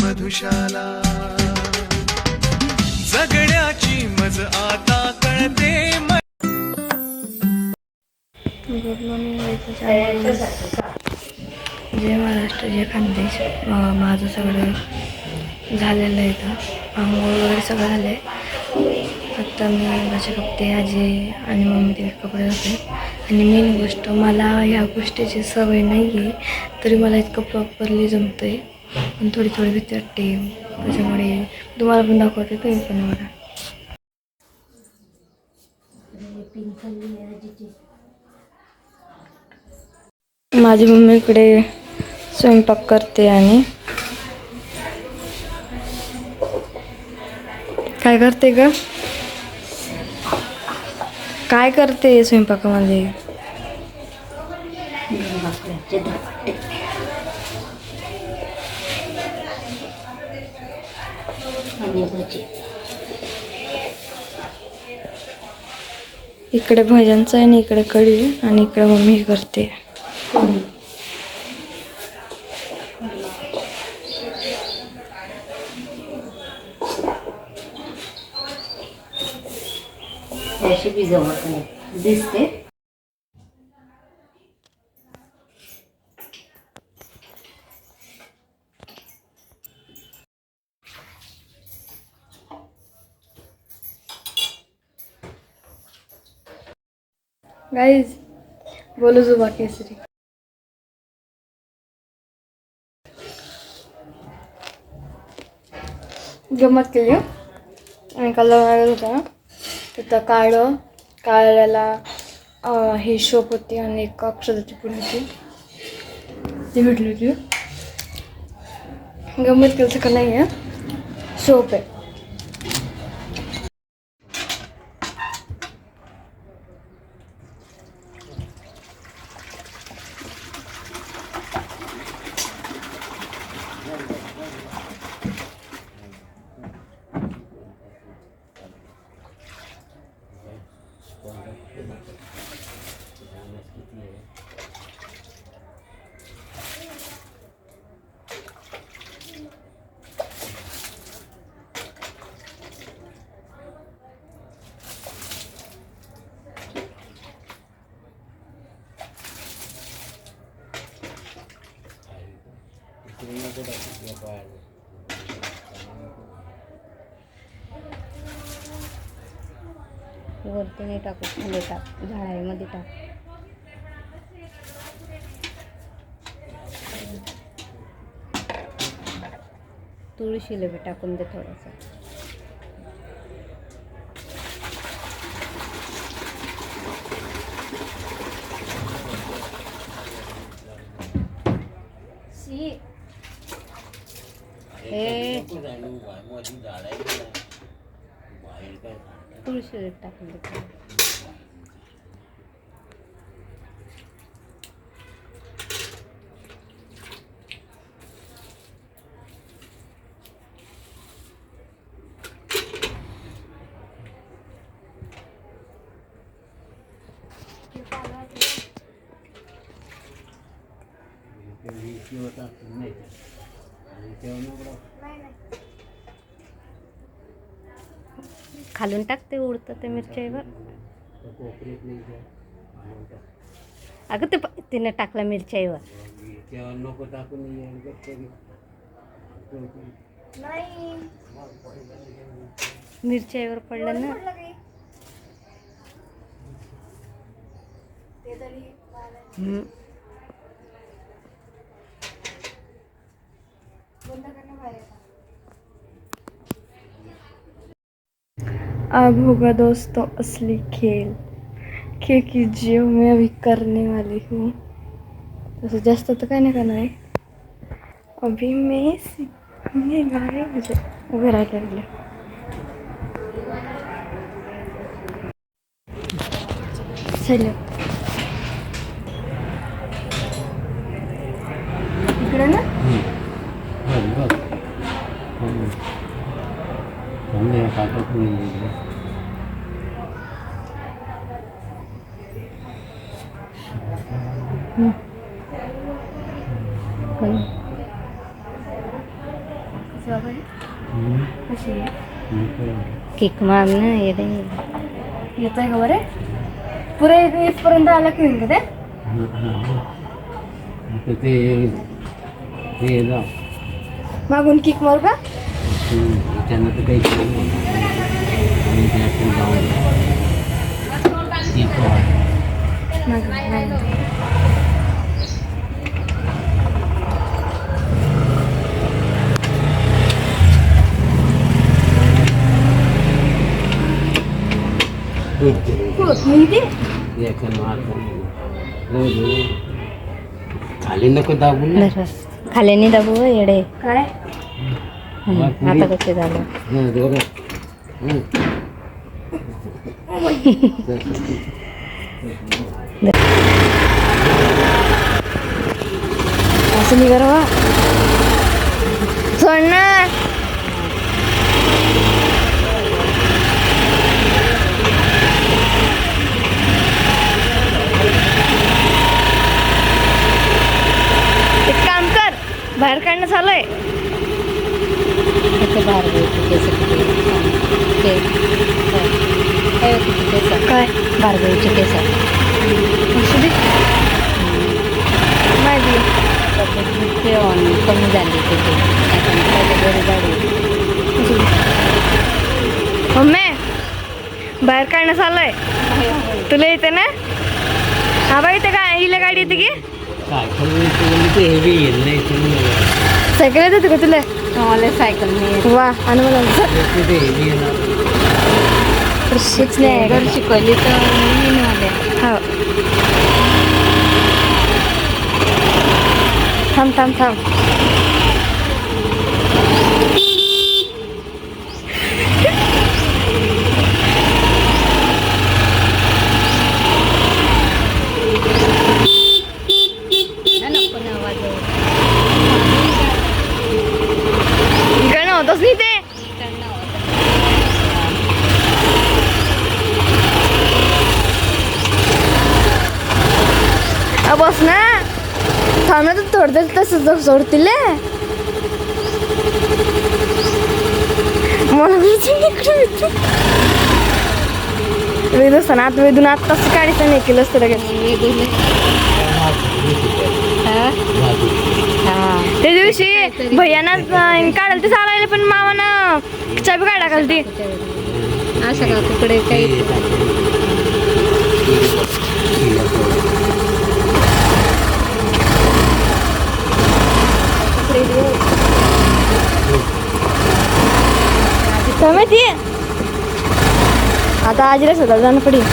मधुशाला जगण्याची मज आता कळते गुड मॉर्निंग. जय महाराष्ट्र, जय खानदेश. माझं सगळं झालेलं आहे इथं, आंघोळ वगैरे सगळं झालं आहे. आता मी माझे कपडे आजी आणि मम्मी ते कपडे घालते. आणि मेन गोष्ट, मला ह्या गोष्टीची सवय नाही आहे, तरी मला इतकं प्रॉपरली जमतं आहे. पण थोडी थोडी भीती वाटते, त्याच्यामुळे तुम्हाला पण दाखवते, तुम्ही पण मला. माझी मम्मी इकडे स्वयंपाक करते. आणि काय करते ग? काय करते स्वयंपाकामध्ये? इकडे भजनचं आहे आणि इकडे कढी, आणि इकडे मम्मी करते. दिसते. गाईज, बोलो जुबा केसरी. गंमत केली आणि कलर मागत होता ना, तिथं काळ्याला ही शोप होती आणि एक अक्षराची पुढे होती, ती भेटली होती. गंमत केलं का नाही आहे, शोप आहे. वरती नाही टाकू, खाली टाक, झाडामध्ये टाक. तुळशीला बी टाकून दे थोडंसं. तुळशी टाकून दे. खालून टाकते, उडतं ते मिरच्यावर. अगं ते तिने टाकला मिरच्यावर. मिरच्यावर पडलं ना. अब होगा दोस्तों असली खेल, क्योंकि जो मैं अभी करने वाली हूँ, तसं जास्त तर काय नाही करणार आहे. अभी मैं सीखने गाणे मुझे उभे राहायला लागले. चलो इकडे ना. कशी बाबा कशी आहे किक मार ना येते येतोय का बरे पुरे इथपर्यंत आला की होईल का ते मागून किक मारू का खाली नको दाबून ना. खाली नाही दाबू येडे काय आता कसे झालं असं नाही करा सोड ना एक काम कर बाहेर काढणं चालूय बाहेर केस काय भार्गवीचे केस असू दे माहिती कमी झाली मम्मी बाहेर काढणं चालूय तुला येते ना हा बा इथे काय हिला गाडी येते की सायकल येत होती का तुला मला सायकल नाही वा आणि मला शिकच नाही घर शिकवली तर हो थांब थांब थांब इकडनं होतच नाही ते बस ना थांब ना तर थोडं तसं सोडतील मला वेद असताना आता वेदून आता तसं काढायचं नाही केलं असतं लगेच त्या दिवशी भैयाना काढायला ते चालायला पण मामानं चाबी काढा काल ती असं का तिकडे काही काय माहिती आता आजीला स्वतः जाणं पडेल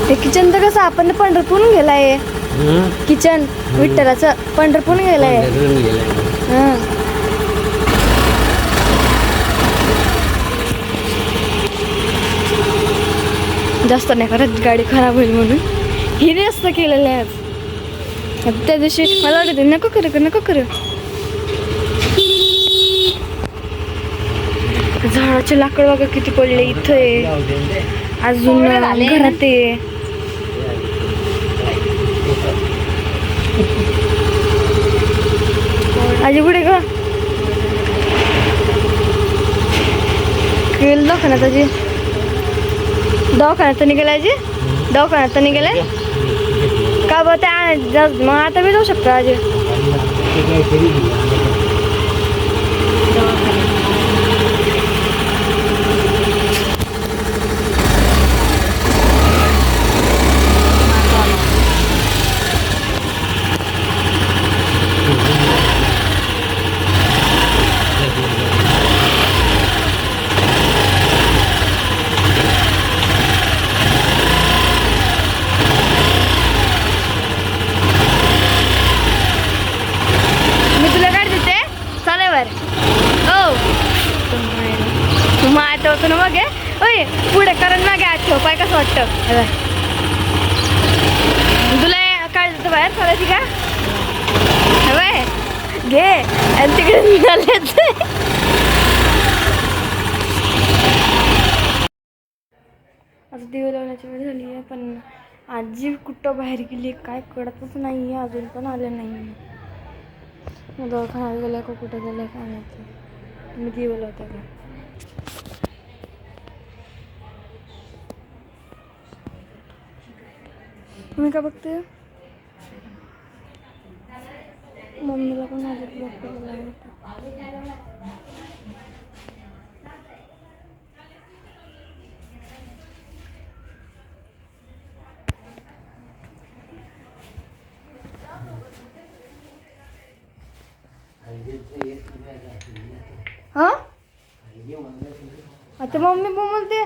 ते किचन तर कसं आपण पंढरपूरून गेलाय किचन विठ्ठलाचं पंढरपूरून गेलाय हां जास्त नाही करत गाडी खराब होईल म्हणून हे जास्त केलेलं आहे त्या दिवशी मला वाटते नको करू झाडाचे लाकड बघा किती पडले इथं आहे अजून घरात आहे आजी पुढे का केलं दवाखान्यात आजी दवाखान्यात निघाला आजी दवाखान्यात निघालाय का बघ त्या मग आता मी जाऊ शकतो आजी मग पुढे करून मागे आठ ठेव पाय कसं वाटतं घ्यायची का हवंय घे आणि तिकडे निघाले. आता दिवे लावण्याची वेळ झाली आहे पण आजी कुठं बाहेर गेली काय कळतच नाही आहे. अजून पण आले नाही. मग दवाखान्यात गेलं का कुठं गेलं काय माहिती. मी दिवे लावते का तुम्ही का बघते. मम्मीला पण माझ्या ब्लॉक करायला लागतं. हा आता मम्मी बोलते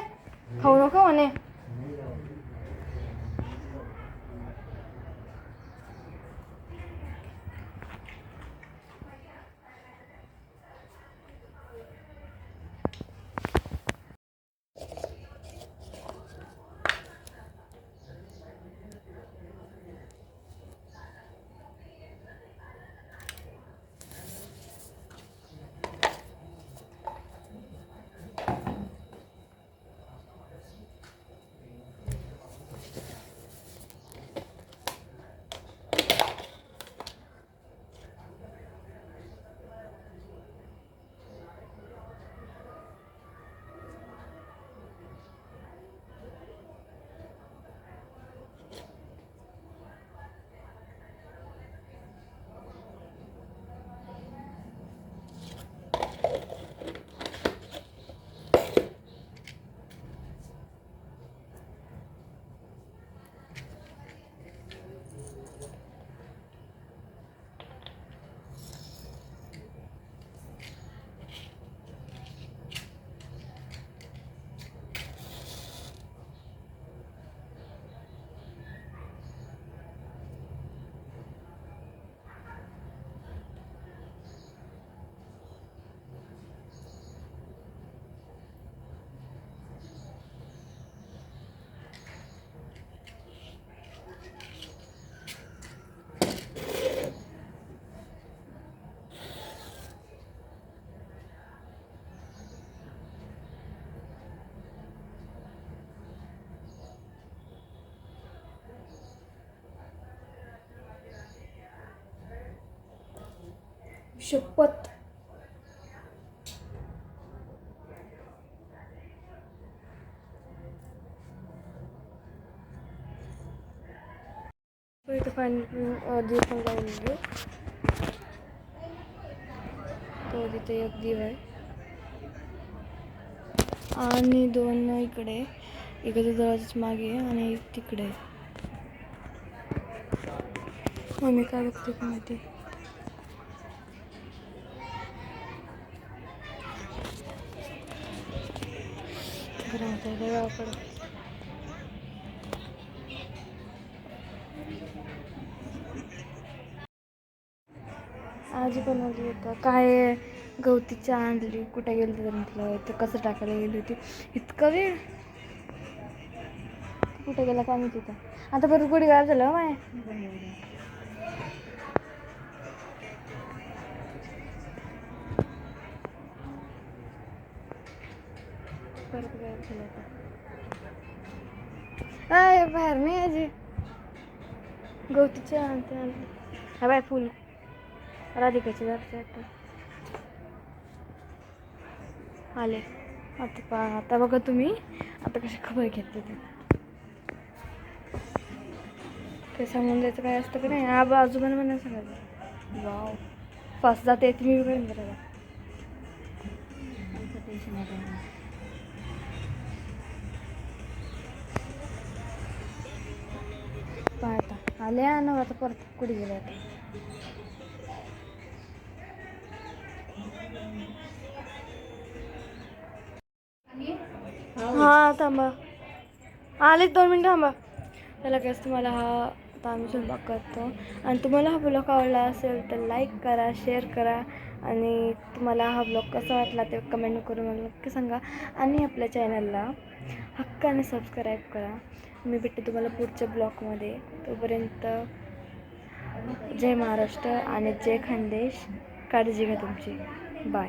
खाऊ नका म्हणे. शपथ इथं पाणी दिव पण लावलेले. तो तिथे एक दिव आहे आणि दोन इकडे इकडे दरवाजाच मागे आणि तिकडे. मम्मी काय बघते का माहिती. घरामध्ये गावाकडे आजी बनवली होतं काय गवती चहा आणली. कुठे गेली तर म्हटलं इथं कसं टाकायला गेली होती. इतकं वेळ कुठे गेला काय माहिती. तिथं आता परत कुठे गाव झालं माय. परत गायब झालं आता. बाहेर नाही आजी गवती चहा आणते. हा बाय फुल राधिकाची जाते आले. आता बघा तुम्ही आता कशी खबर घेतली ते. ते सांगून द्यायचं काय असतं का नाही. आजोबाने म्हणा सांगायचं वाव फास्ट जाते तुम्ही करेन बरं. आता आले ना आता परत कुठे गेले आता. हां थांबा आलेच 2 मिनटं थांबा. त्याला काय तुम्हाला हा आता आम्ही स्वयंपाक करतो आणि तुम्हाला हा ब्लॉग आवडला असेल तर लाईक करा शेअर करा आणि तुम्हाला हा ब्लॉग कसा वाटला ते कमेंट करून मला नक्की सांगा. आणि आपल्या चॅनलला हक्काने सबस्क्राईब करा. मी भेटते तुम्हाला पुढच्या ब्लॉगमध्ये. तोपर्यंत जय महाराष्ट्र आणि जय खानदेश. काळजी घ्या तुमची. बाय.